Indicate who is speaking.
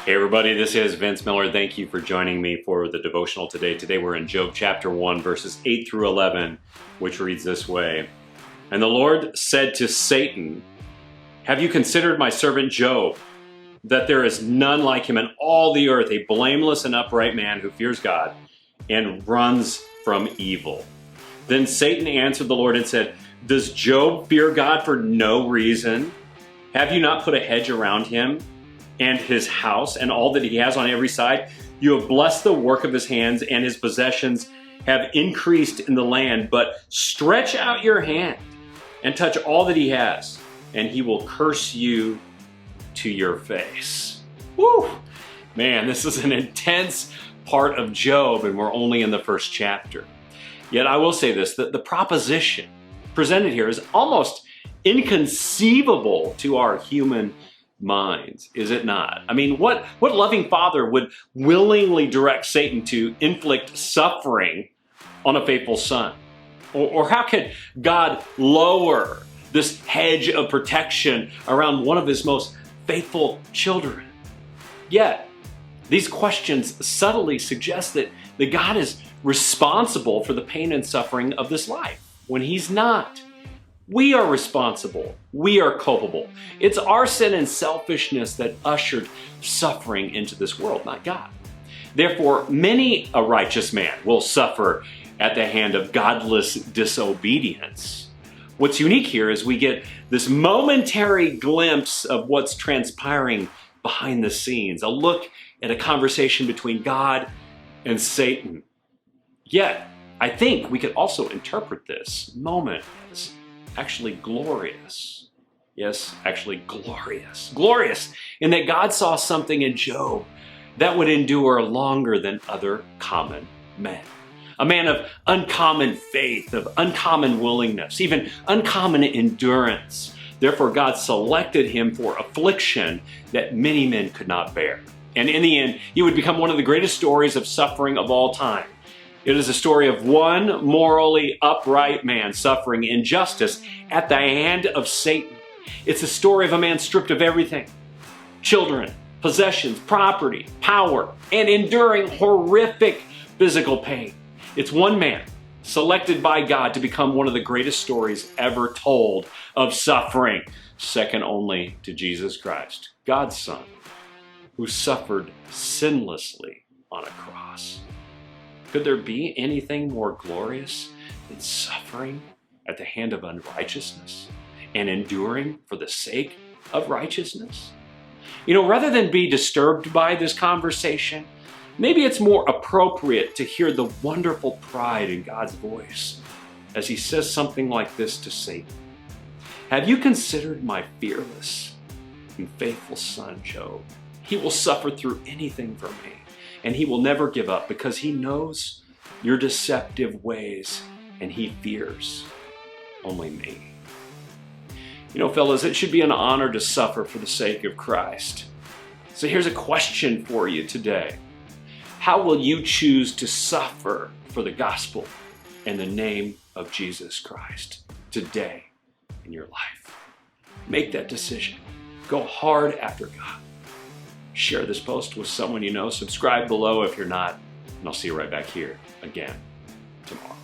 Speaker 1: Hey everybody, this is Vince Miller. Thank you for joining me for the devotional today. Today we're in Job chapter 1, verses 8 through 11, which reads this way. And the Lord said to Satan, "Have you considered my servant Job, that there is none like him in all the earth, a blameless and upright man who fears God and runs from evil?" Then Satan answered the Lord and said, "Does Job fear God for no reason? Have you not put a hedge around him and his house and all that he has on every side? You have blessed the work of his hands, and his possessions have increased in the land. But stretch out your hand and touch all that he has, and he will curse you to your face." Woo! Man, this is an intense part of Job, and we're only in the first chapter. Yet I will say this, that the proposition presented here is almost inconceivable to our human minds, is it not? I mean, what loving father would willingly direct Satan to inflict suffering on a faithful son? Or how could God lower this hedge of protection around one of his most faithful children? Yet, these questions subtly suggest that God is responsible for the pain and suffering of this life, when he's not. We are responsible. We are culpable. It's our sin and selfishness that ushered suffering into this world, not God. Therefore, many a righteous man will suffer at the hand of godless disobedience. What's unique here is we get this momentary glimpse of what's transpiring behind the scenes, a look at a conversation between God and Satan. Yet, I think we could also interpret this moment as actually glorious. Yes, actually glorious. Glorious in that God saw something in Job that would endure longer than other common men. A man of uncommon faith, of uncommon willingness, even uncommon endurance. Therefore, God selected him for affliction that many men could not bear. And in the end, he would become one of the greatest stories of suffering of all time. It is a story of one morally upright man suffering injustice at the hand of Satan. It's a story of a man stripped of everything: children, possessions, property, power, and enduring horrific physical pain. It's one man selected by God to become one of the greatest stories ever told of suffering, second only to Jesus Christ, God's Son, who suffered sinlessly on a cross. Could there be anything more glorious than suffering at the hand of unrighteousness and enduring for the sake of righteousness? You know, rather than be disturbed by this conversation, maybe it's more appropriate to hear the wonderful pride in God's voice as he says something like this to Satan. "Have you considered my fearless and faithful son, Job? He will suffer through anything for me, and he will never give up because he knows your deceptive ways and he fears only me." You know, fellas, it should be an honor to suffer for the sake of Christ. So here's a question for you today. How will you choose to suffer for the gospel in the name of Jesus Christ today in your life? Make that decision. Go hard after God. Share this post with someone you know. Subscribe below if you're not. And I'll see you right back here again tomorrow.